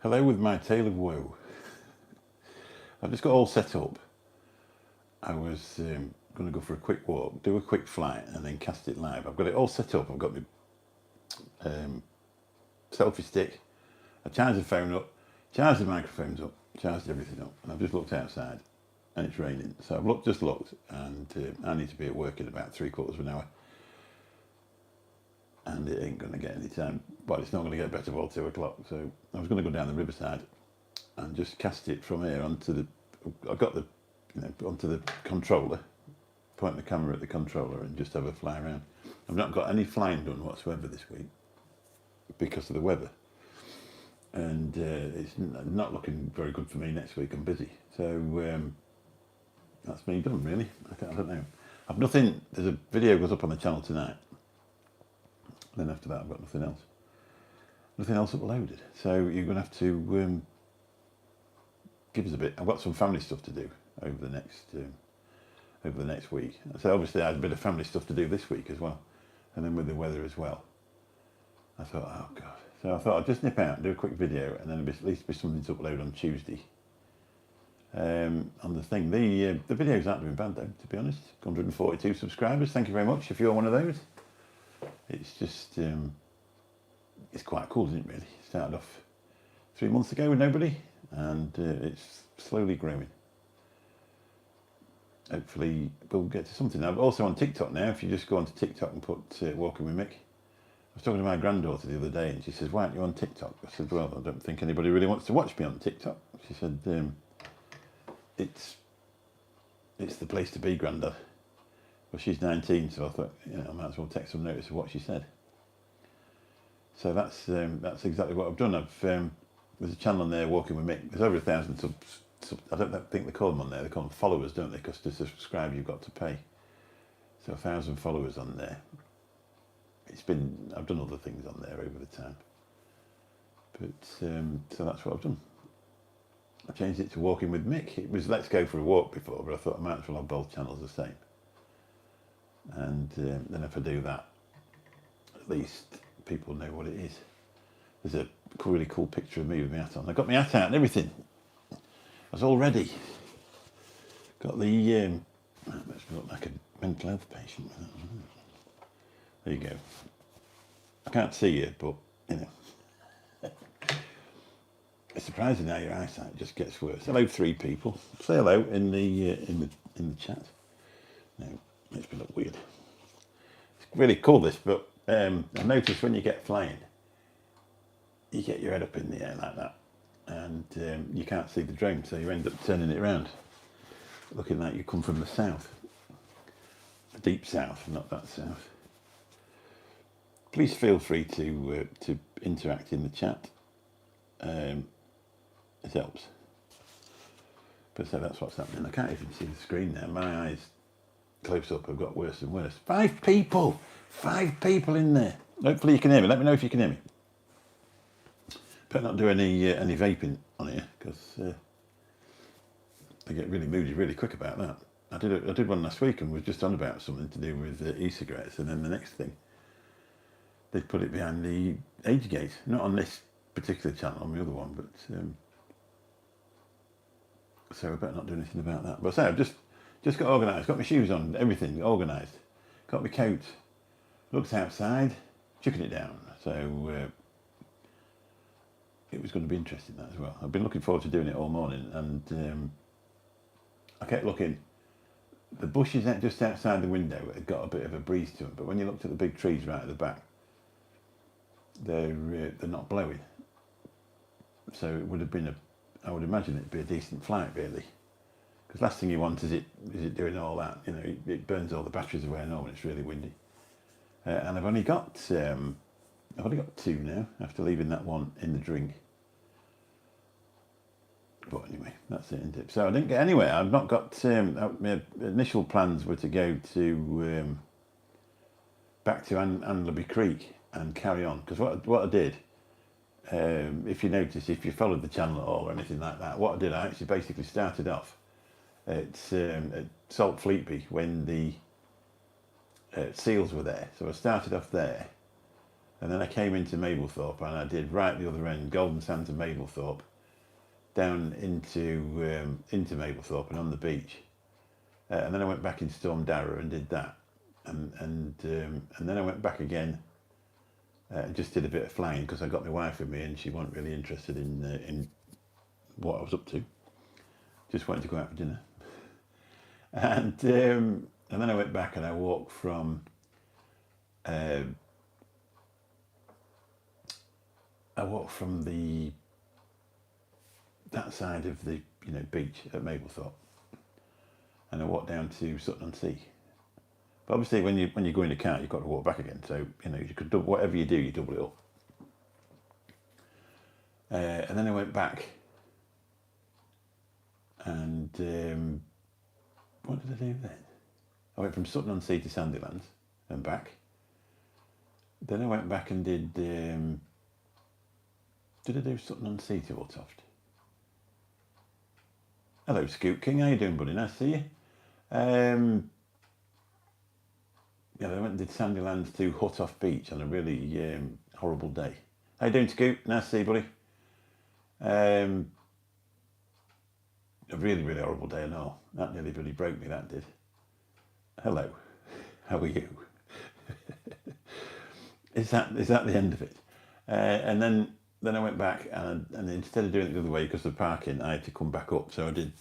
Hello with my tale of woe. I've just got all set up. I was going to go for a quick walk, do a quick flight, and then cast it live. I've got it all set up. I've got my selfie stick. I charged the phone up, charged the microphones up, charged everything up, and I've just looked outside, and it's raining. So I've just looked, and I need to be at work in about 3/4 of an hour. And it ain't going to get any time. Well, it's not going to get better before 2 o'clock. So I was going to go down the riverside and just cast it from here onto the. I got the, onto the controller, point the camera at the controller, and just have a fly around. I've not got any flying done whatsoever this week because of the weather, and it's not looking very good for me next week. I'm busy, so that's me done really. I don't know. I've nothing. There's a video goes up on the channel tonight. Then after that, I've got nothing else. Nothing else uploaded. So you're going to have to give us a bit. I've got some family stuff to do over the next week. So obviously I had a bit of family stuff to do this week as well, and then with the weather as well. I thought, oh god. So I thought I'd just nip out and do a quick video, and then at least be something to upload on Tuesday. On the thing, the videos aren't doing bad though, to be honest. 142 subscribers. Thank you very much if you're one of those. It's just, it's quite cool, isn't it, really? It started off 3 months ago with nobody, and it's slowly growing. Hopefully we'll get to something. I'm also on TikTok now. If you just go onto TikTok and put Walking with Mick. I was talking to my granddaughter the other day, and she says, why aren't you on TikTok? I said, well, I don't think anybody really wants to watch me on TikTok. She said, it's the place to be, Grandad. Well, she's 19, so I thought, I might as well take some notice of what she said. So that's exactly what I've done. There's a channel on there, Walking with Mick. There's over 1,000 subs. I don't think they call them on there. They call them followers, don't they? Because to subscribe, you've got to pay. So 1,000 followers on there. I've done other things on there over the time. But so that's what I've done. I changed it to Walking with Mick. It was Let's Go for a Walk before, but I thought I might as well have both channels the same. And then if I do that, at least people know what it is. There's a really cool picture of me with my hat on. I got my hat out and everything. I was all ready. Got the, that makes me look like a mental health patient. There you go. I can't see you, but, It's surprising how your eyesight just gets worse. Hello, 3 people. Say hello in the chat. No. Makes me look weird. It's really cool this, but I've noticed when you get flying, you get your head up in the air like that, and you can't see the drone, so you end up turning it around, looking like you come from the south, the deep south, not that south. Please feel free to interact in the chat. It helps. But so that's what's happening. I can't even see the screen now. My eyes close up have got worse and worse. 5 people! 5 people in there. Hopefully you can hear me. Let me know if you can hear me. Better not do any vaping on here, because I get really moody really quick about that. I did one last week and was just on about something to do with e-cigarettes, and then the next thing, they put it behind the age gate. Not on this particular channel, on the other one, but so I better not do anything about that. But so I've just got organised, got my shoes on, everything organised, got my coat, looked outside, chucking it down. So it was going to be interesting, that as well. I've been looking forward to doing it all morning, and I kept looking. The bushes just outside the window had got a bit of a breeze to them, but when you looked at the big trees right at the back, they're not blowing. So it would have been I would imagine it'd be a decent flight, really. Because last thing you want is it doing all that. It burns all the batteries away and all when it's really windy. And I've only got 2 now after leaving that one in the drink. But anyway, that's it, isn't it? So I didn't get anywhere. I've not got. My initial plans were to go to back to Anlaby Creek and carry on. Because what I did. If you notice, if you followed the channel at all or anything like that, what I did, I actually basically started off at Salt Fleetby when the seals were there. So I started off there, And then I came into Mablethorpe and I did right the other end, Golden Sands and Mablethorpe, down into Mablethorpe and on the beach. And then I went back in Storm Darrow and did that. And then I went back again and just did a bit of flying because I got my wife with me and she wasn't really interested in what I was up to. Just wanted to go out for dinner. And then I went back and I walked from that side of the beach at Mablethorpe, and I walked down to Sutton-on-Sea. But obviously, when you go in the car, you've got to walk back again. So you could do whatever you do, you double it up. And then I went back, and what did I do then? I went from Sutton-on-Sea to Sandylands and back. Then I went back and did I do Sutton-on-Sea to Huttoft? Hello, Scoot King. How you doing, buddy? Nice to see you. Yeah, I went and did Sandylands to Huttoft Beach on a really horrible day. How you doing, Scoot? Nice to see you, buddy. A really, really horrible day and all. That nearly really broke me, that did. Hello. How are you? Is that the end of it? And then I went back and instead of doing it the other way because of parking, I had to come back up. So I did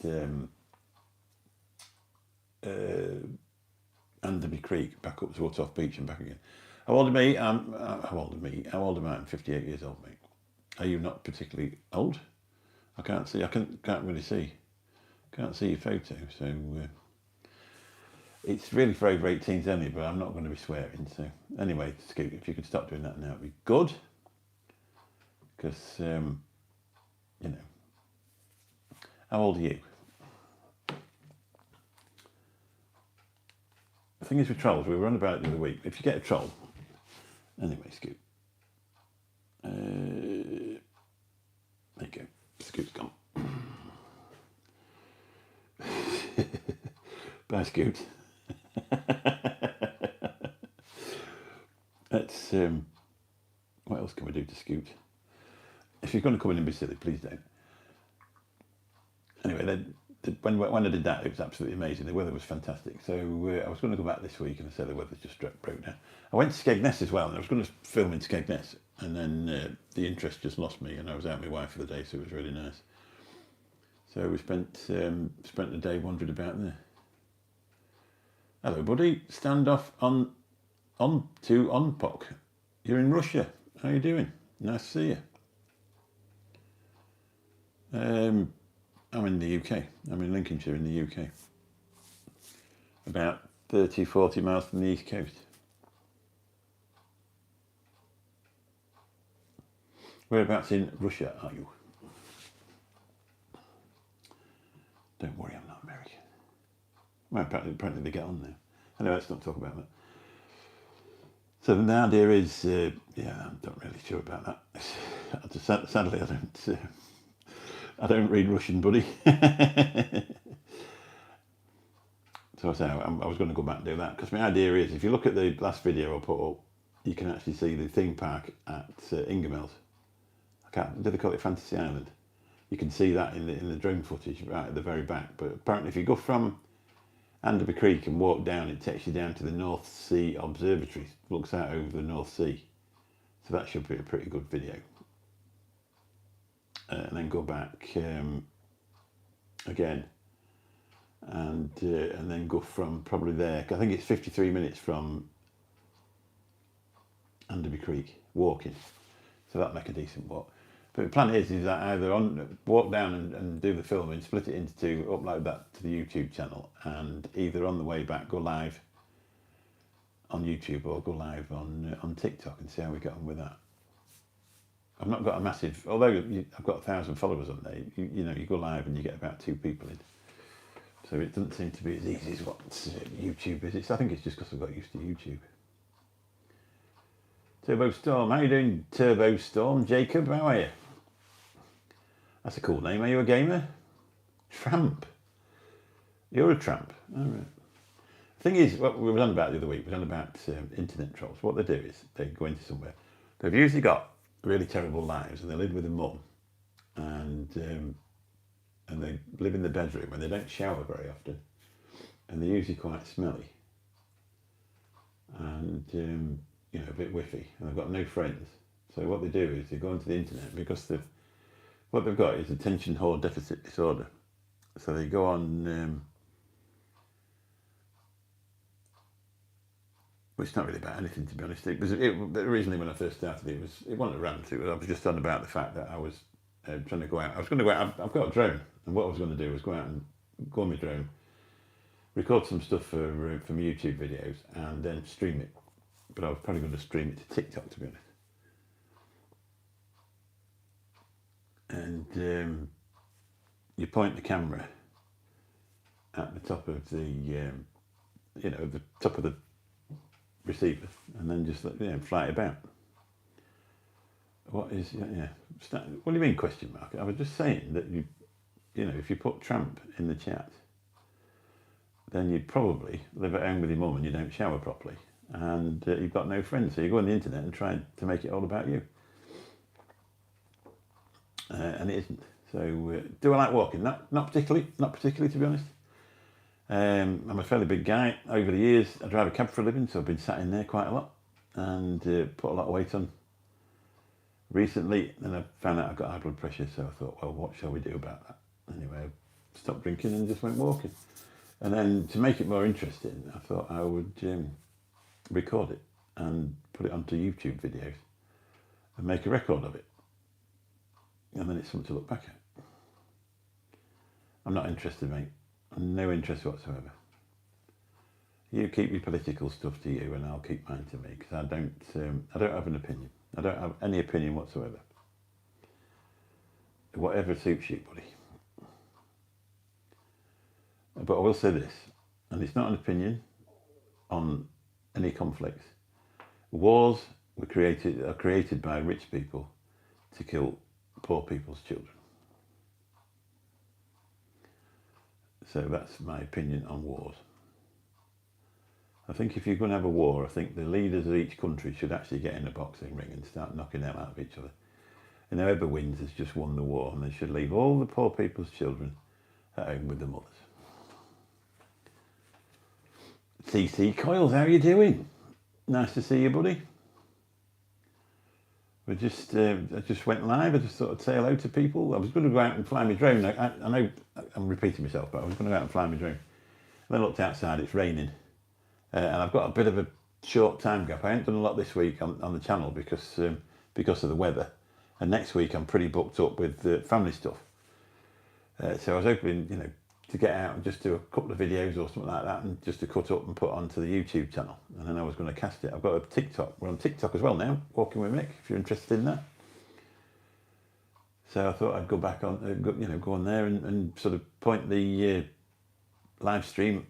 Anderby Creek, back up to Huttoft Beach and back again. How old am I? How old am I? I'm 58 years old, mate. Are you not particularly old? I can't see. I can't really see. Can't see your photo. So it's really for over 18s only, but I'm not going to be swearing. So anyway, Scoot, if you could stop doing that now, it'd be good. Because, how old are you? The thing is with trolls, we were on about it the other week. If you get a troll, anyway, Scoot. There you go. Scoot's gone. Bye, Scoot. Let's. What else can we do to Scoot? If you're going to come in and be silly, please don't. Anyway, when I did that, it was absolutely amazing. The weather was fantastic. So I was going to go back this week, and I said the weather just broke down. I went to Skegness as well, and I was going to film in Skegness, and then the interest just lost me, and I was out with my wife for the day, so it was really nice. So we spent the day wandering about there. Hello, buddy. Standoff on Onpok. You're in Russia. How you doing? Nice to see you. I'm in the UK. I'm in Lincolnshire in the UK. About 30, 40 miles from the East Coast. Whereabouts in Russia are you? Don't worry, I'm not American. Well, apparently they get on now. Anyway, let's not talk about that. So the idea is, I'm not really sure about that. Sadly, I don't read Russian, buddy. So I say I was going to go back and do that because my idea is, if you look at the last video I put up, you can actually see the theme park at Ingermells. Do they call it Fantasy Island? You can see that in the drone footage right at the very back. But apparently, if you go from Anderby Creek and walk down, it takes you down to the North Sea Observatory. It looks out over the North Sea. So that should be a pretty good video. And then go back again, and then go from probably there. I think it's 53 minutes from Anderby Creek walking, so that'll make a decent walk. But the plan is that either walk down and do the filming, split it into two, upload that to the YouTube channel, and either on the way back go live on YouTube or go live on TikTok and see how we get on with that. I've not got a massive, although I've got 1,000 followers on there. You go live and you get about 2 people in, so it doesn't seem to be as easy as what YouTube is. I think it's just because I've got used to YouTube. Turbo Storm, how you doing, Turbo Storm? Jacob, how are you? That's a cool name. Are you a gamer? Tramp. You're a tramp. All right. The thing is, what we were on about the other week, we were on about internet trolls. What they do is they go into somewhere, They've usually got really terrible lives, and they live with a mum, and they live in the bedroom, and they don't shower very often, and they're usually quite smelly, and a bit whiffy, and they've got no friends. So what they do is they go onto the internet because what they've got is attention hoard deficit disorder. So they go on, which is not really about anything, to be honest. Originally when I first started, it wasn't a rant. I was just on about the fact that I was trying to go out. I was going to go out. I've got a drone, and what I was going to do was go out and go on my drone, record some stuff for my YouTube videos, and then stream it. But I was probably going to stream it to TikTok, to be honest. And you point the camera at the top of the top of the receiver, and then just fly it about. What is what do you mean, question mark? I was just saying that if you put tramp in the chat, then you'd probably live at home with your mum and you don't shower properly, and you've got no friends, so you go on the internet and try to make it all about you, and it isn't. So do I like walking? Not particularly, to be honest. I'm a fairly big guy. Over the years, I drive a cab for a living, so I've been sat in there quite a lot, and put a lot of weight on. Recently, then I found out I've got high blood pressure, so I thought, well, what shall we do about that? Anyway, I stopped drinking and just went walking. And then to make it more interesting, I thought I would record it and put it onto YouTube videos and make a record of it. And then it's something to look back at. I'm not interested, mate. No interest whatsoever. You keep your political stuff to you, and I'll keep mine to me, because I don't have an opinion. I don't have any opinion whatsoever. Whatever suits you, buddy. But I will say this, and it's not an opinion on any conflicts. Wars are created by rich people to kill poor people's children. So that's my opinion on wars. I think if you're going to have a war, I think the leaders of each country should actually get in a boxing ring and start knocking them out of each other. And whoever wins has just won the war, and they should leave all the poor people's children at home with the mothers. TC Coils, how are you doing? Nice to see you, buddy. I just went live. I just thought I'd say hello to people. I was going to go out and fly my drone. I know I'm repeating myself, but I was going to go out and fly my drone. And then I looked outside, it's raining. And I've got a bit of a short time gap. I haven't done a lot this week on the channel because of the weather. And next week I'm pretty booked up with family stuff. So I was hoping, to get out and just do a couple of videos or something like that, and just to cut up and put onto the YouTube channel. And then I was going to cast it. I've got a TikTok. We're on TikTok as well now, Walking with Mick, if you're interested in that. So I thought I'd go back on, go on there and sort of point the live stream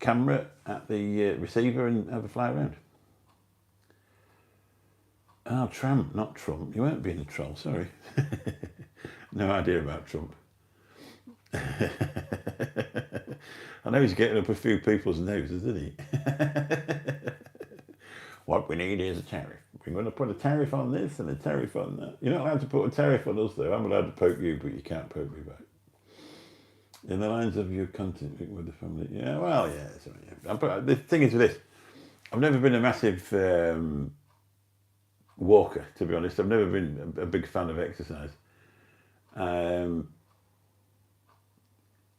camera at the receiver and have a fly around. Oh, Trump, not Trump. You weren't being a troll, sorry. No idea about Trump. I know he's getting up a few people's noses, isn't he? What we need is a tariff. We're going to put a tariff on this and a tariff on that. You're not allowed to put a tariff on us, though. I'm allowed to poke you, but you can't poke me back. In the lines of your content with the family. Yeah, well, yeah. Sorry, yeah. But the thing is with this, I've never been a massive walker, to be honest. I've never been a big fan of exercise.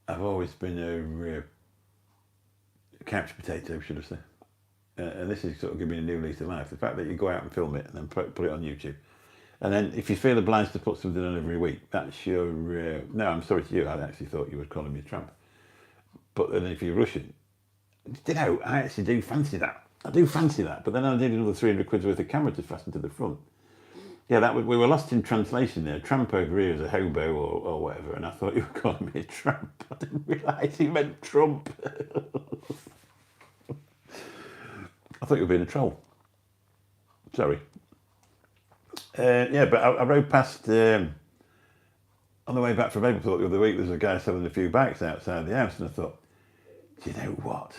I've always been a couch potato, should I say. And this is sort of giving me a new lease of life. The fact that you go out and film it and then put it on YouTube. And then if you feel obliged to put something on every week, that's your... no, I'm sorry to you. I actually thought you were calling me a tramp. But then if you're Russian, I actually do fancy that. I do fancy that. But then I need another 300 quid worth of camera to fasten to the front. Yeah, we were lost in translation there. Tramp over here is a hobo or whatever, and I thought you were calling me a tramp. I didn't realise he meant Trump. I thought you were being a troll. Sorry. Yeah, but I rode past, on the way back from Mablethorpe the other week, there was a guy selling a few bikes outside the house, and I thought, do you know what?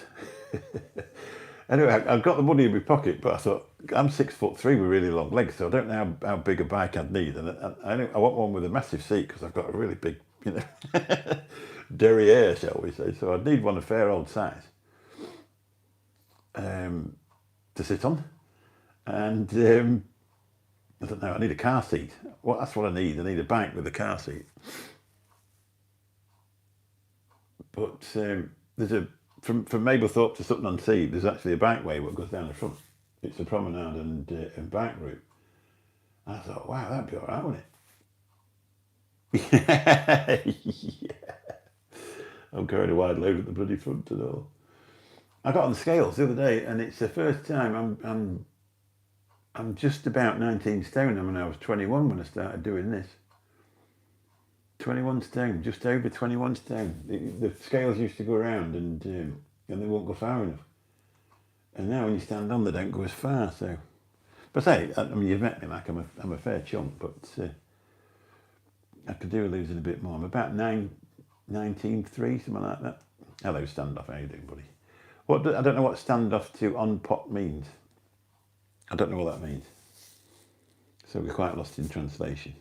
Anyway, I've got the money in my pocket, but I thought, I'm 6'3" with really long legs, so I don't know how big a bike I'd need. And I want one with a massive seat because I've got a really big, derriere, shall we say. So I'd need one a fair old size to sit on. And I don't know, I need a car seat. Well, that's what I need. I need a bike with a car seat. But there's from Mablethorpe to Sutton on Sea, there's actually a bikeway that goes down the front. It's a promenade and bike route. And I thought, wow, that'd be all right, wouldn't it? Yeah. I'm carrying a wide load at the bloody front and all. I got on the scales the other day, and it's the first time I'm just about 19 stone. I mean, I was 21 when I started doing this. 21 stone, just over 21 stone. The scales used to go around and they won't go far enough. And now when you stand on, they don't go as far. So, but say, I mean, you've met me, like I'm a fair chunk, but I could do with losing a bit more. I'm about 19.3, something like that. Hello, standoff. How you doing, buddy? I don't know what standoff to on pot means. I don't know what that means. So we're quite lost in translation.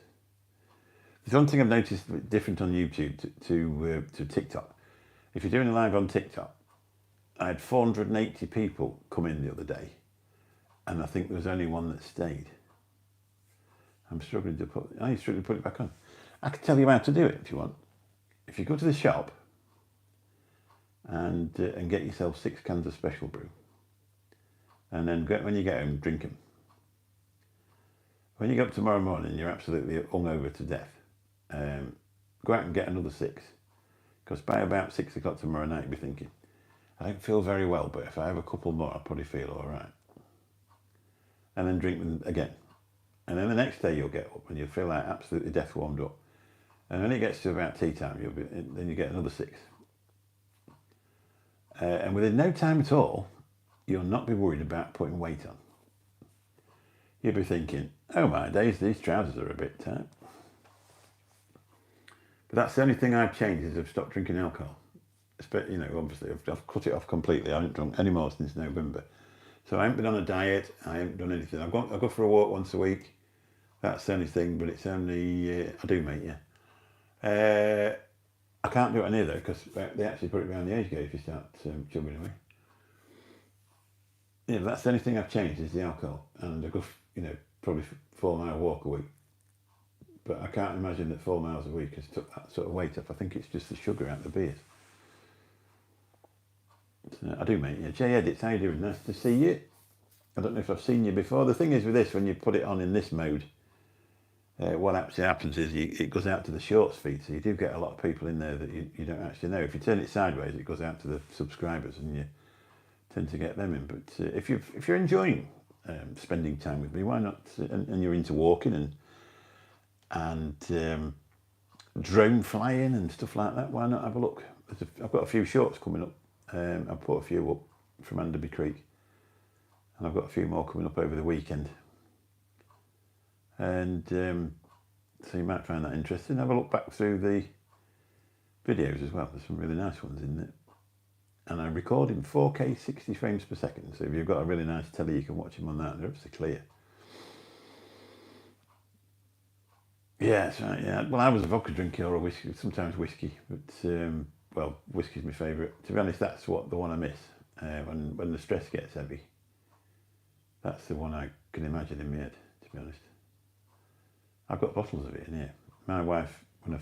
There's one thing I've noticed different on YouTube to TikTok. If you're doing a live on TikTok, I had 480 people come in the other day, and I think there was only one that stayed. I'm struggling to put it back on. I can tell you how to do it if you want. If you go to the shop and get yourself 6 cans of special brew, and then when you get home, drink them. When you get up tomorrow morning, you're absolutely hungover to death. Go out and get another 6, because by about 6 o'clock tomorrow night, you'll be thinking, I don't feel very well, but if I have a couple more, I'll probably feel all right. And then drink them again. And then the next day you'll get up and you'll feel like absolutely death warmed up. And when it gets to about tea time, then you get another 6. And within no time at all, you'll not be worried about putting weight on. You'll be thinking, oh my days, these trousers are a bit tight. But that's the only thing I've changed, is I've stopped drinking alcohol. Obviously I've cut it off completely. I haven't drunk any more since November. So I haven't been on a diet. I haven't done anything. I go for a walk once a week. That's the only thing, but it's only, I do, mate, yeah. I can't do it on here though, because they actually put it around the age gate if you start chugging away. Yeah, that's the only thing I've changed, is the alcohol. And I go, probably 4 mile walk a week. But I can't imagine that 4 miles a week has took that sort of weight up. I think it's just the sugar out of the beers. So, I do, mate. Yeah, Jay Edits, how you doing? Nice to see you. I don't know if I've seen you before. The thing is with this, when you put it on in this mode, what actually happens is it goes out to the shorts feed. So you do get a lot of people in there that you don't actually know. If you turn it sideways, it goes out to the subscribers, and you tend to get them in. But if you're enjoying spending time with me, why not? And you're into walking and drone flying and stuff like that, why not have a look? I've got a few shorts coming up. I've put a few up from Anderby Creek, and I've got a few more coming up over the weekend. And so you might find that interesting. Have a look back through the videos as well. There's some really nice ones in there. And I record in 4K 60 frames per second. So if you've got a really nice telly, you can watch them on that. They're obviously clear. Yeah, that's right, yeah. Well, I was a vodka drinker or a whiskey, sometimes whiskey. But, whiskey's my favourite. To be honest, that's the one I miss. When the stress gets heavy. That's the one I can imagine in my head, to be honest. I've got bottles of it in here. My wife, when I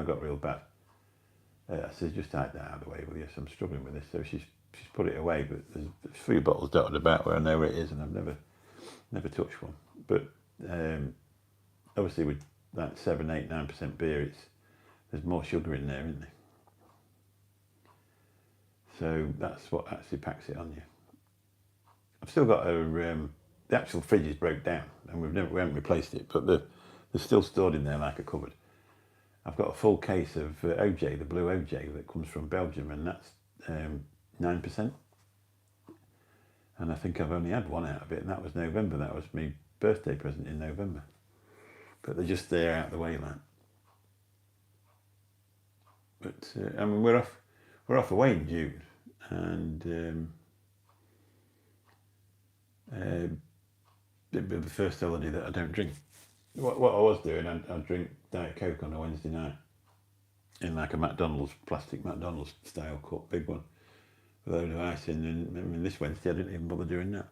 got real bad, I said, just take that out of the way, will you? So I'm struggling with this. So she's put it away, but there's a few bottles dotted about where I know where it is, and I've never touched one. But obviously with that 7, 8, 9% beer, there's more sugar in there, isn't there? So that's what actually packs it on you. I've still got the actual fridge is broke down, and we haven't replaced it, but they're still stored in there like a cupboard. I've got a full case of OJ, the blue OJ that comes from Belgium, and that's 9%. And I think I've only had one out of it, and that was November. That was my birthday present in November. But they're just there out the way, like. But I mean, we're off away in June, and it'd be the first holiday that I don't drink. What I was doing, I'd drink Diet Coke on a Wednesday night in like a McDonald's, plastic McDonald's style cup, big one, with a load of ice in. And I mean, this Wednesday I didn't even bother doing that.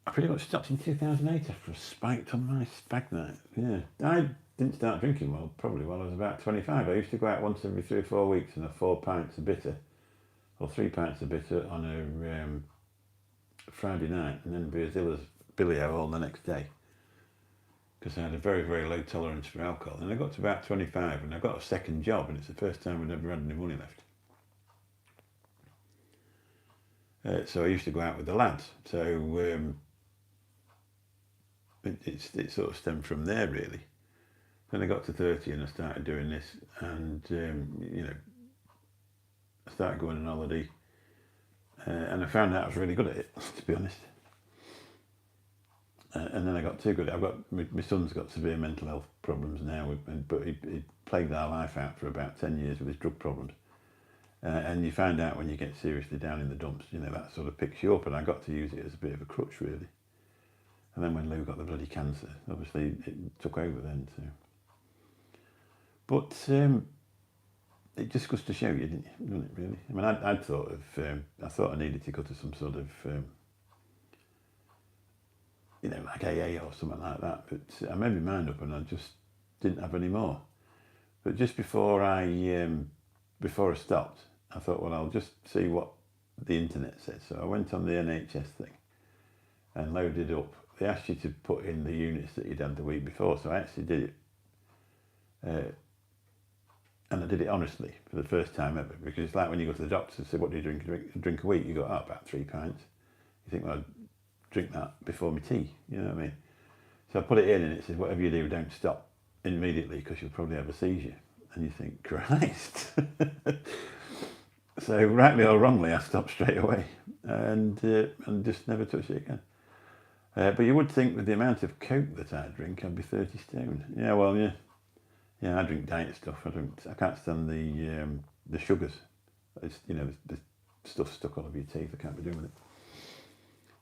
I pretty much stopped in 2008 after I spiked on my spag night. Yeah, I didn't start drinking probably while I was about 25. I used to go out once every 3 or 4 weeks and have 4 pints of bitter, or 3 pints of bitter on a Friday night, and then be as ill as Billy all the next day, because I had a very, very low tolerance for alcohol. And I got to about 25 and I got a second job, and it's the first time I'd ever had any money left. So I used to go out with the lads. So it sort of stemmed from there, really. Then I got to 30 and I started doing this, and I started going on holiday, and I found out I was really good at it, to be honest. And then I got too good. My son's got severe mental health problems now, but he plagued our life out for about 10 years with his drug problems. And you find out when you get seriously down in the dumps, that sort of picks you up, and I got to use it as a bit of a crutch, really. And then when Lou got the bloody cancer, obviously it took over then too. But it just goes to show you, doesn't it, really? I mean, I thought I needed to go to some sort of, like AA or something like that. But I made my mind up and I just didn't have any more. But just before I stopped, I thought, well, I'll just see what the internet says. So I went on the NHS thing and loaded up. They asked you to put in the units that you'd had the week before, so I actually did it. And I did it honestly for the first time ever, because it's like when you go to the doctor and say, what do you drink a week? You go, about 3 pints. You think, well, I'd drink that before my tea, you know what I mean? So I put it in and it says, whatever you do, don't stop immediately because you'll probably have a seizure. And you think, Christ. So rightly or wrongly, I stopped straight away and just never touched it again. But you would think with the amount of Coke that I drink, I'd be 30 stone. Yeah, well, yeah. Yeah, I drink diet stuff. I can't stand the sugars. It's, the stuff stuck all over your teeth. I can't be doing with it.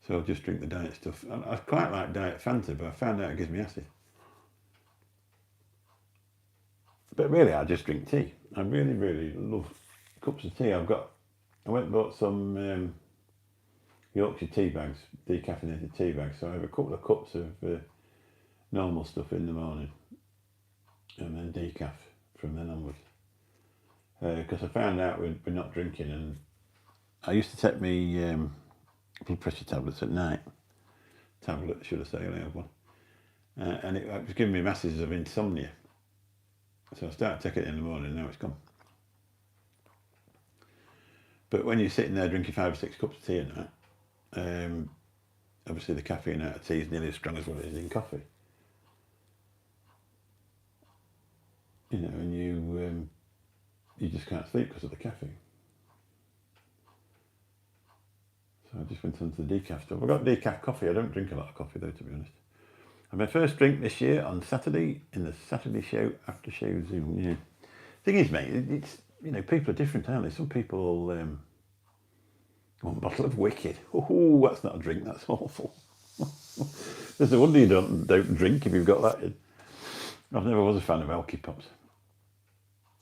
So I'll just drink the diet stuff. I quite like diet Fanta, but I found out it gives me acid. But really, I just drink tea. I really, really love cups of tea. I went and bought some Yorkshire tea bags, decaffeinated tea bags. So I have a couple of cups of normal stuff in the morning, and then decaf from then onwards. Because I found out we're not drinking, and I used to take me blood pressure tablets at night. Tablet, should I say? I only have one. And it was giving me masses of insomnia. So I started taking it in the morning, and now it's gone. But when you're sitting there drinking 5 or 6 cups of tea a night, obviously the caffeine out of tea is nearly as strong as what it is in coffee. And you just can't sleep because of the caffeine. So I just went on to the decaf stuff. I got decaf coffee. I don't drink a lot of coffee though, to be honest. And my first drink this year on Saturday in the Saturday show after show Zoom. Yeah. Thing is, mate, it's people are different, aren't they? Some people want a bottle of Wicked. Oh, that's not a drink. That's awful. There's no wonder you don't drink if you've got that in. I've never was a fan of Alky Pops.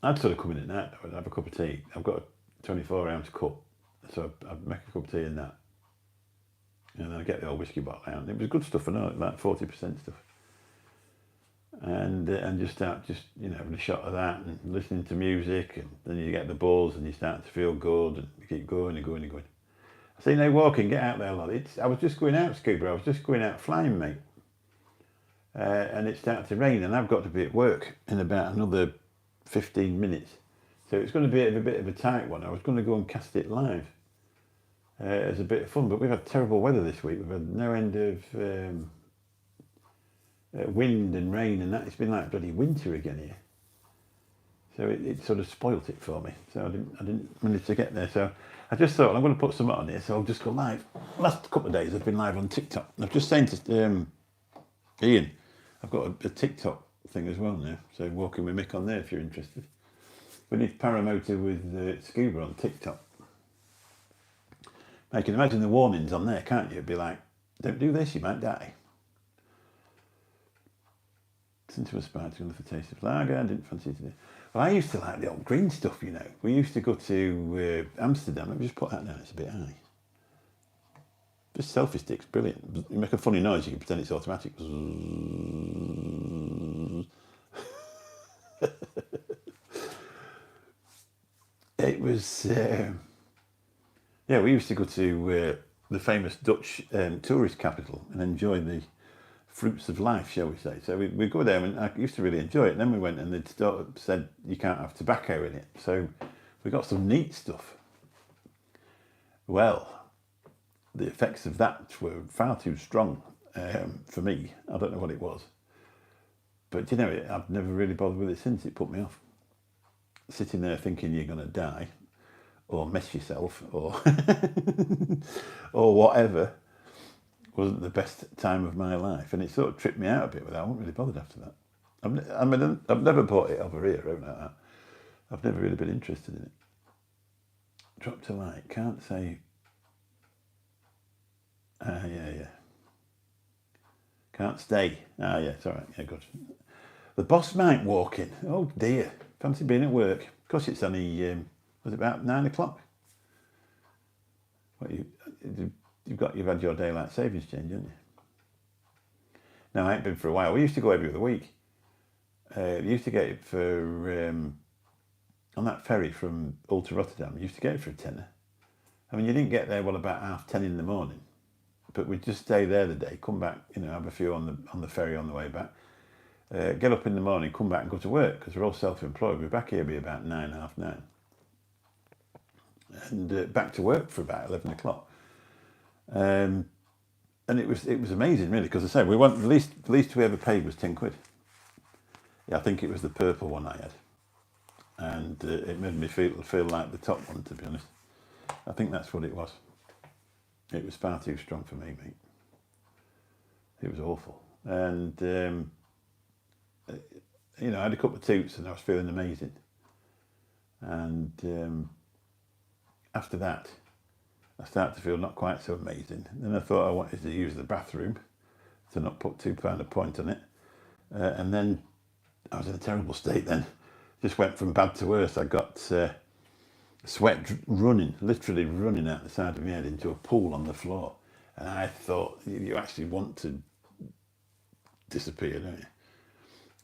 I'd sort of come in at night though, I'd have a cup of tea. I've got a 24-ounce cup, so I'd make a cup of tea in that. And then I'd get the old whiskey bottle out. And it was good stuff, I know, like 40% stuff. And just start having a shot of that and listening to music, and then you get the balls and you start to feel good and you keep going and going and going. I say, no walking, get out there, lad. I was just going out, Scuba. I was just going out flying, mate. And it started to rain, and I've got to be at work in about another 15 minutes. So it's going to be a bit of a tight one. I was going to go and cast it live as a bit of fun, but we've had terrible weather this week. We've had no end of wind and rain, and that. It's been like bloody winter again here. So it sort of spoilt it for me. So I didn't manage to get there. So I just thought, I'm going to put something on here, so I'll just go live. Last couple of days I've been live on TikTok. I've just saying to Ian, I've got a TikTok thing as well now. So walking with Mick on there if you're interested. We need Paramotor with Scuba on TikTok. Now you can imagine the warnings on there, can't you? It'd be like, don't do this, you might die. Into a sparkling with a taste of lager. I didn't fancy it today. Well, I used to like the old green stuff, you know. We used to go to Amsterdam. Let me just put that down. It's a bit high. Just selfie sticks, brilliant. You make a funny noise, you can pretend it's automatic. It was, yeah, we used to go to the famous Dutch tourist capital and enjoy the fruits of life, shall we say. So we'd go there, and I used to really enjoy it. And then we went and they'd said you can't have tobacco in it. So we got some neat stuff. Well, the effects of that were far too strong for me. I don't know what it was. But, you know, I've never really bothered with it since. It put me off. Sitting there thinking you're going to die or mess yourself or or whatever wasn't the best time of my life. And it sort of tripped me out a bit, but I wasn't really bothered after that. I've never bought it over here, out like that. I've never really been interested in it. Drop to like, can't say. Yeah. Can't stay. Yeah, it's all right. Yeah, good. The boss might walk in. Oh dear. Fancy being at work. Of course, it's only, was it about 9 o'clock? What, you've had your daylight savings change, haven't you? No, I ain't been for a while. We used to go every other week. We used to get it for, on that ferry from Hull to Rotterdam, you used to get it for a tenner. I mean, you didn't get there, about 10:30 in the morning. But we'd just stay there the day, come back, you know, have a few on the ferry on the way back. Get up in the morning, come back and go to work, because we're all self-employed. We're back here be about 9, half 9. And back to work for about 11 o'clock. And it was amazing, really, because I say, the least we ever paid was 10 quid. Yeah, I think it was the purple one I had. And it made me feel like the top one, to be honest. I think that's what it was. It was far too strong for me, mate. It was awful. And, you know, I had a couple of toots and I was feeling amazing. And after that, I started to feel not quite so amazing. Then I thought I wanted to use the bathroom to not put £2 a point on it. And then I was in a terrible state then. Just went from bad to worse. I got sweat literally running out the side of my head into a pool on the floor. And I thought, you actually want to disappear, don't you?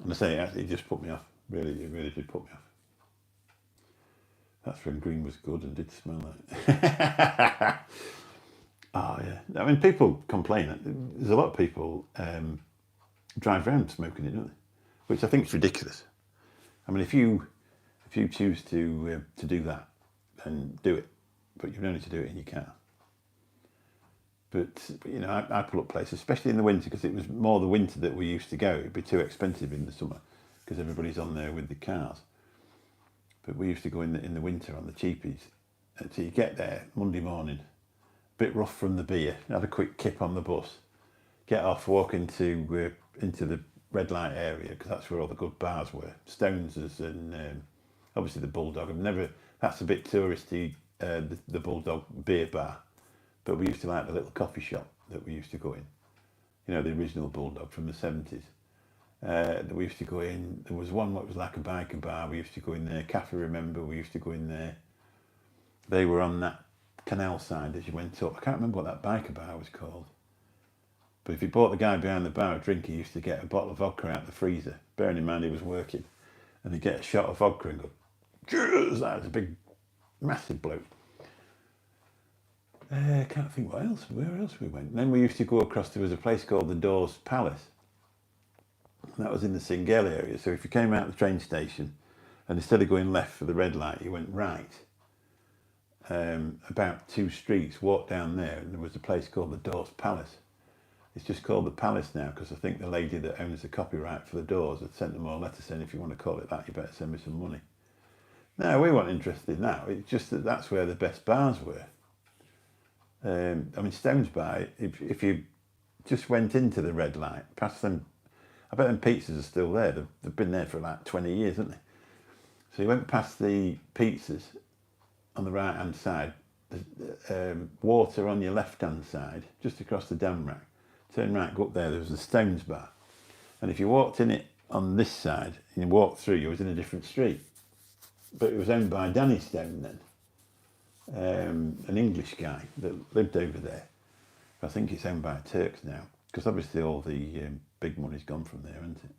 And I say, it just put me off. It really did put me off. That's when green was good and did smell like. Oh, yeah. I mean, people complain. There's a lot of people drive around smoking it, don't they? Which I think is ridiculous. I mean, if you choose to do that, then do it. But you've no need to do it in your car. But you know, I pull up places, especially in the winter, because it was more the winter that we used to go. It'd be too expensive in the summer because everybody's on there with the cars. But we used to go in the winter on the cheapies. And so you get there Monday morning, a bit rough from the beer, have a quick kip on the bus, get off, walk into the red light area, because that's where all the good bars were. Stones's and obviously the Bulldog. That's a bit touristy, the Bulldog beer bar. But we used to like the little coffee shop that we used to go in. You know, the original Bulldog from the 70s. That we used to go in. There was one that was like a biker bar. We used to go in there. Cafe Remember, we used to go in there. They were on that canal side as you went up. I can't remember what that biker bar was called. But if you bought the guy behind the bar a drink, he used to get a bottle of vodka out of the freezer. Bearing in mind he was working. And he'd get a shot of vodka and go, cheers! That was a big, massive bloke. I can't think where else we went. And then we used to go across, there was a place called the Dawes Palace. And that was in the Singel area. So if you came out of the train station and instead of going left for the red light, you went right. About 2 streets, walked down there, and there was a place called the Dawes Palace. It's just called the Palace now because I think the lady that owns the copyright for the doors had sent them all a letter saying, if you want to call it that, you better send me some money. No, we weren't interested now. It's just that's where the best bars were. I mean, Stones Bar, if you just went into the red light, past them, I bet them pizzas are still there. They've been there for like 20 years, haven't they? So you went past the pizzas on the right-hand side, water on your left-hand side, just across the dam rack. Turn right, go up there, there was a Stones bar. And if you walked in it on this side, and you walked through, you was in a different street. But it was owned by Danny Stone then, an English guy that lived over there. I think it's owned by Turks now, because obviously all the big money's gone from there, hasn't it?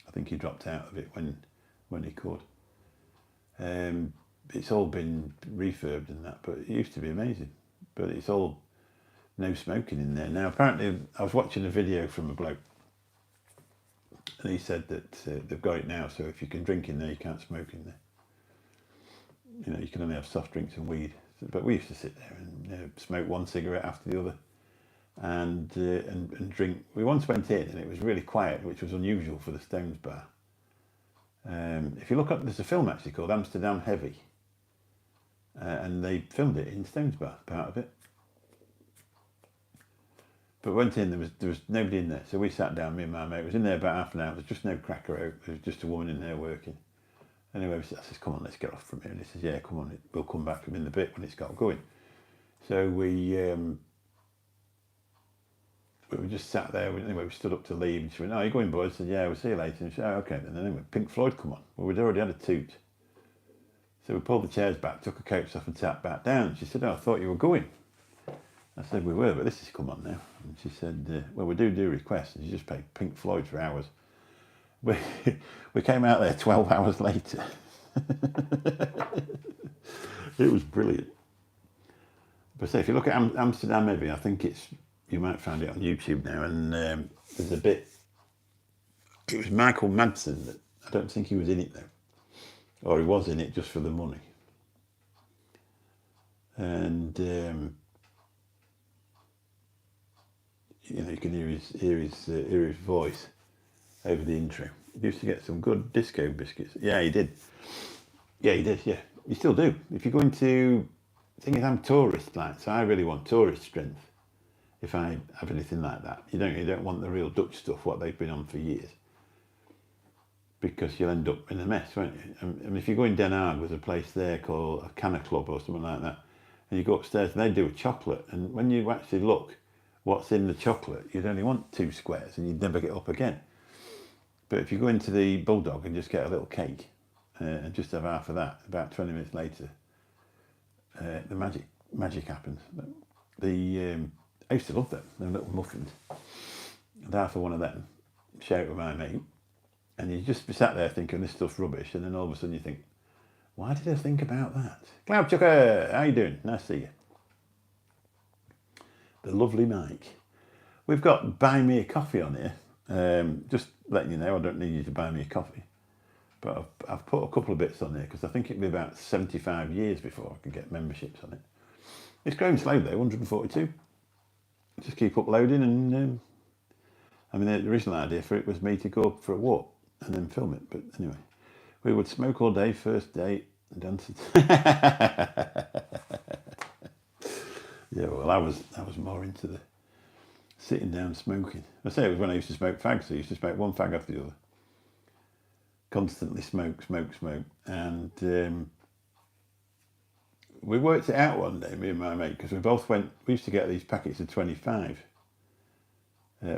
I think he dropped out of it when he could. It's all been refurbed and that, but it used to be amazing. But it's all no smoking in there now. Apparently, I was watching a video from a bloke, and he said that they've got it now, so if you can drink in there, you can't smoke in there. You know, you can only have soft drinks and weed. But we used to sit there and smoke one cigarette after the other, and drink. We once went in and it was really quiet, which was unusual for the Stones bar. If you look up, there's a film actually called Amsterdam Heavy, and they filmed it in Stones bar, part of it. But went in, there was nobody in there, so we sat down. Me and my mate was in there about half an hour. There's just no cracker out. There was just a woman in there working. Anyway, I says, "Come on, let's get off from here." And he says, "Yeah, come on, we'll come back in a bit when it's got going." So we just sat there. Anyway, we stood up to leave, and she went, "Oh, you going, boys?" I said, "Yeah, we'll see you later." And she said, "Oh, okay." And then anyway, Pink Floyd come on. Well, we'd already had a toot. So we pulled the chairs back, took her coats off and sat back down. She said, "Oh, I thought you were going." I said, "We were, but this has come on now." And she said, "Well, we do requests." And she just played Pink Floyd for hours. We came out there 12 hours later. It was brilliant. But say, if you look at Amsterdam Heavy, I think you might find it on YouTube now, and there's a bit. It was Michael Madsen that, I don't think he was in it though, or he was in it just for the money. And you know, you can hear his voice over the intro. He used to get some good disco biscuits. Yeah, he did. Yeah, he did. Yeah, you still do. If you go into, the thing is, I'm tourist, like, so I really want tourist strength. If I have anything like that, you don't want the real Dutch stuff, what they've been on for years, because you'll end up in a mess, won't you? And if you go in Den Haag, there's a place there called a Canna Club or something like that, and you go upstairs and they do a chocolate, and when you actually look what's in the chocolate, you'd only want 2 squares and you'd never get up again. But if you go into the Bulldog and just get a little cake and just have half of that, about 20 minutes later, the magic happens. I used to love them little muffins. And half of one of them, share it with my mate, and you just be sat there thinking this stuff's rubbish, and then all of a sudden you think, why did I think about that? Cloud Chucker, how you doing? Nice to see you. The lovely Mike. We've got Buy Me a Coffee on here. Just letting you know, I don't need you to buy me a coffee, but I've put a couple of bits on there because I think it'll be about 75 years before I can get memberships on it. It's growing slow though, 142. Just keep uploading, and I mean, the original idea for it was me to go up for a walk and then film it, but anyway, we would smoke all day, first date, and dance. Yeah, well, I was more into the sitting down smoking. I say it was when I used to smoke fags, so I used to smoke one fag after the other. Constantly smoke. And we worked it out one day, me and my mate, because we used to get these packets of 25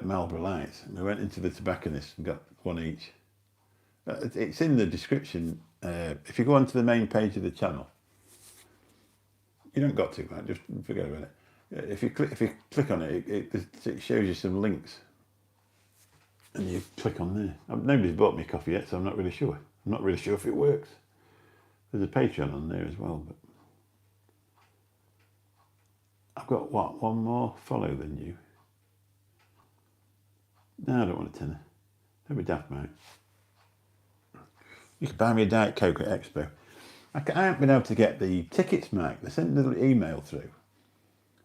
Marlboro Lights. And we went into the tobacconist and got one each. It's in the description. If you go onto the main page of the channel, you don't got to, man, just forget about it. If you click on it, it shows you some links, and you click on there. Nobody's bought me coffee yet, so I'm not really sure. I'm not really sure if it works. There's a Patreon on there as well, but I've got one more follow than you. No, I don't want a tenner. Don't be daft, mate. You can buy me a Diet Coke at Expo. I haven't been able to get the tickets, Mike. They sent a little email through,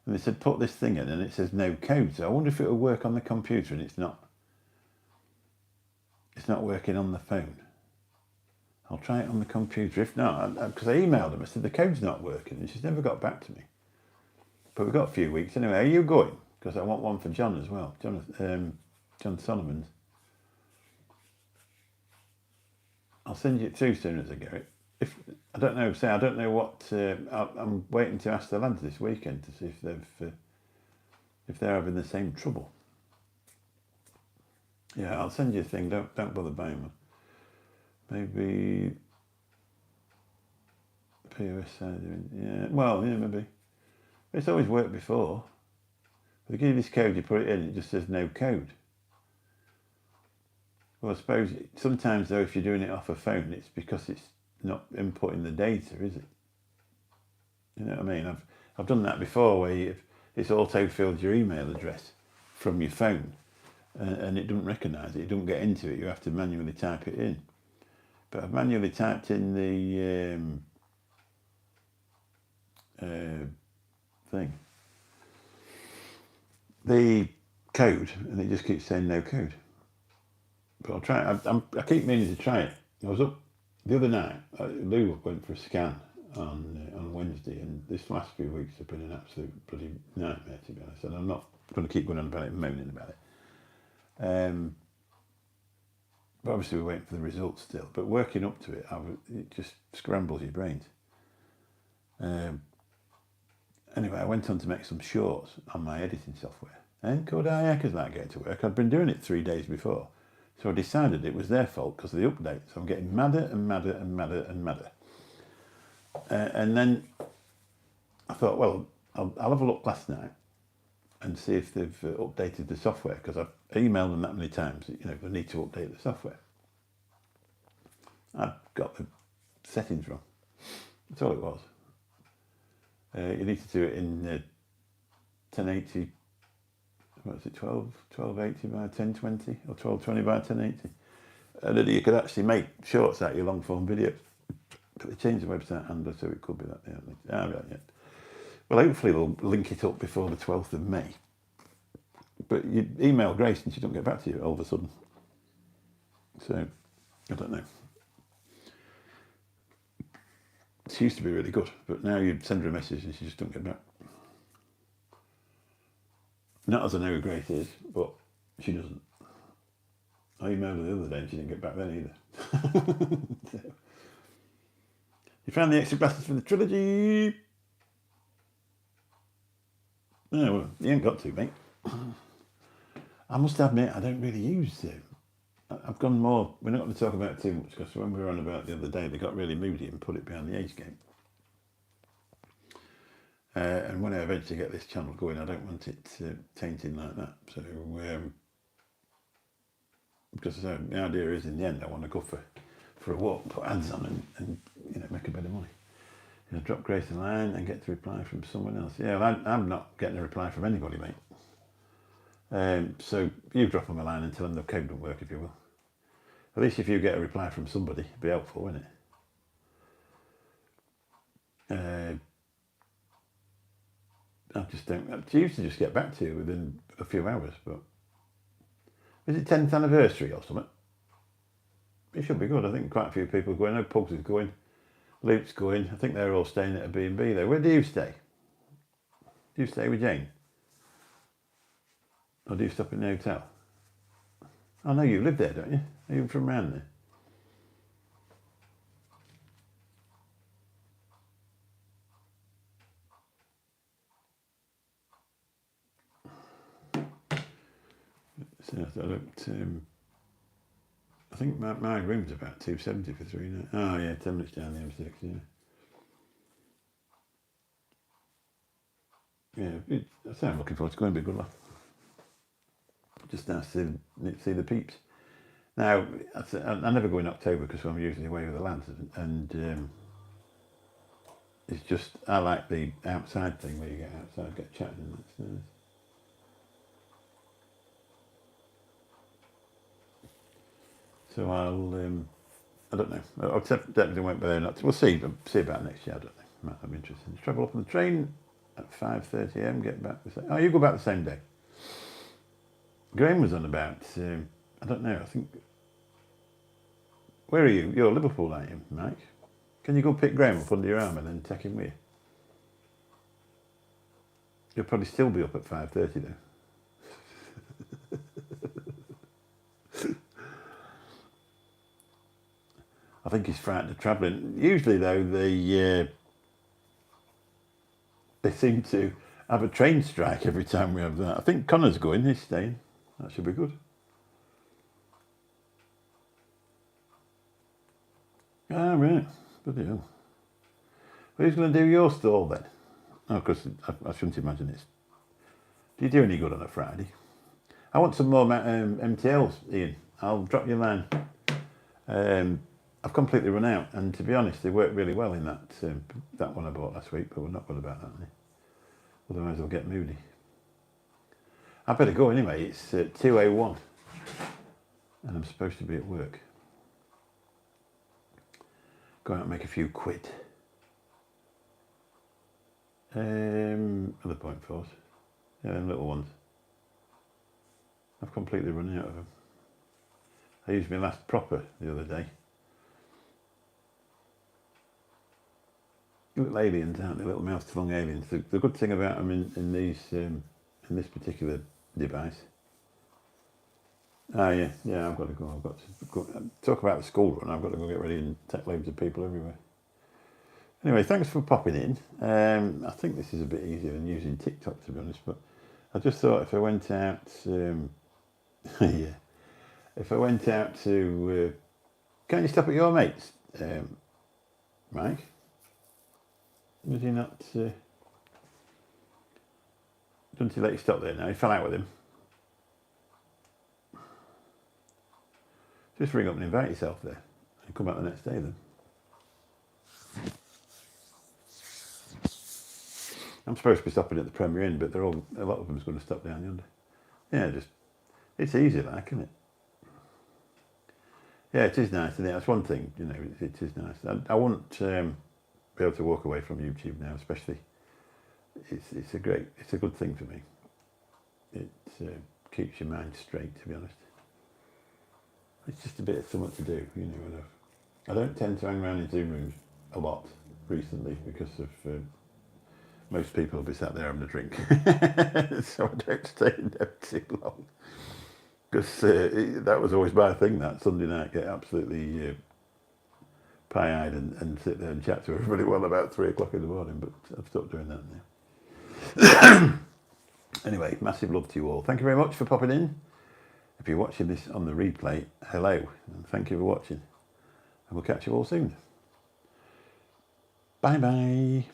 and they said put this thing in, and it says no code. So I wonder if it will work on the computer, and it's not. It's not working on the phone. I'll try it on the computer. If not, because I emailed them, I said the code's not working, and she's never got back to me. But we've got a few weeks anyway. Are you going? Because I want one for John as well. John Solomon's. I'll send you it through as soon as I get it. if I don't know, say I don't know what I'm waiting to ask the lads this weekend to see if they're having the same trouble. Yeah, I'll send you a thing. Don't bother buying one. Maybe POS side. Yeah, well, yeah, maybe. It's always worked before. If they give you this code, you put it in, it just says no code. Well, I suppose sometimes though, if you're doing it off a phone, it's because it's not inputting the data, is it? You know what I mean? I've done that before, where it's auto-filled your email address from your phone, and it doesn't recognise it. It doesn't get into it. You have to manually type it in. But I've manually typed in the the code, and it just keeps saying no code. But I'll try it. I keep meaning to try it. I was up the other night. Lou went for a scan on Wednesday, and this last few weeks have been an absolute bloody nightmare, to be honest. And I'm not going to keep going on about it and moaning about it. But obviously we're waiting for the results still. But working up to it, it just scrambles your brains. Anyway, I went on to make some shorts on my editing software. And could I heck as that get to work? I'd been doing it 3 days before. So I decided it was their fault because of the update. So I'm getting madder and madder and madder and madder. And then I thought, well, I'll have a look last night and see if they've updated the software, because I've emailed them that many times that, they need to update the software. I've got the settings wrong. That's all it was. You need to do it in 1080, what is it, 1280 by 1020 or 1220 by 1080. And then you could actually make shorts out of your long form video. But they changed the website handler, so it could be that. Right, yeah. Well, hopefully they'll link it up before the 12th of May. But you email Grace and she don't get back to you all of a sudden. So, I don't know. She used to be really good, but now you send her a message and she just don't get back. Not as I know who Grace is, but she doesn't. I emailed her the other day and she didn't get back then either. So, you found the extra glasses for the trilogy? No, well, you ain't got to, mate. I must admit, I don't really use them. I've gone more, we're not going to talk about it too much, because when we were on about it the other day, they got really moody and put it behind the age game. And when I eventually get this channel going, I don't want it tainted like that. So, because the idea is, in the end, I want to go for a walk, put ads on and make a bit of money. Drop Grace a line and get the reply from someone else. Yeah, well, I'm not getting a reply from anybody, mate. So you drop them a line and tell them the code don't work, if you will. At least if you get a reply from somebody, it'd be helpful, wouldn't it? I just don't. She used to just get back to you within a few hours, but is it 10th anniversary or something? It should be good. I think quite a few people are going. I know Pugs is going. Luke's going. I think they're all staying at a B&B there. Where do you stay? Do you stay with Jane? Or do you stop in the hotel? I know you live there, don't you? Are you from around there? So I think my room's about 270 for 3 nights. Oh yeah, 10 minutes down the M6, yeah. Yeah, I'm looking forward to going. Be a good laugh. Just nice to see the peeps. Now, I never go in October because I'm usually away with the lads, and it's just, I like the outside thing where you get outside, get chatting, and that's nice. So I don't know. I definitely won't be there. We'll see about next year. I don't know. Might be interesting. Travel up on the train at 5:30 a.m. Get back the same. Oh, you go back the same day. Graham was on about. I don't know. I think. Where are you? You're Liverpool, aren't you, Mike? Can you go pick Graham up under your arm and then take him with you? You'll probably still be up at 5:30 though. I think he's frightened of travelling. Usually, though, they seem to have a train strike every time we have that. I think Connor's going, he's staying. That should be good. Ah, right. Bloody hell. Who's going to do your stall then? Oh, because I shouldn't imagine it's... Do you do any good on a Friday? I want some more MTLs, Ian. I'll drop you a line. I've completely run out, and to be honest, they work really well in that one I bought last week, but we're not good about that. Otherwise I'll get moody. I better go anyway. It's 2:01 and I'm supposed to be at work. Go out and make a few quid. Other point force. Yeah, them little ones. I've completely run out of them. I used my last proper the other day. Little aliens, aren't they? Little mouth-to-lung aliens. The good thing about them in this particular device. Oh yeah, I've got to go. I've got to go. Talk about the school run. I've got to go get ready and take loads of people everywhere. Anyway, thanks for popping in. I think this is a bit easier than using TikTok, to be honest. But I just thought if I went out, yeah, if I went out to, can't you stop at your mate's, Mike? Was he not? Doesn't he let you stop there now? He fell out with him. Just ring up and invite yourself there, and come back the next day then. I'm supposed to be stopping at the Premier Inn, but a lot of them's going to stop down yonder. Yeah, it's easy, like, isn't it? Yeah, it is nice, isn't it? That's one thing, you know. It is nice. I wouldn't be able to walk away from YouTube now, especially. It's a good thing for me. It keeps your mind straight, to be honest. It's just a bit of something to do, you know. I don't tend to hang around in Zoom rooms a lot recently because of most people will be sat there having a drink, so I don't stay in there too long. Because that was always my thing. That Sunday night, get absolutely pie-eyed and sit there and chat to everybody well about 3 o'clock in the morning. But I've stopped doing that now. Anyway, massive love to you all. Thank you very much for popping in. If you're watching this on the replay, hello, and thank you for watching. And we'll catch you all soon. Bye bye.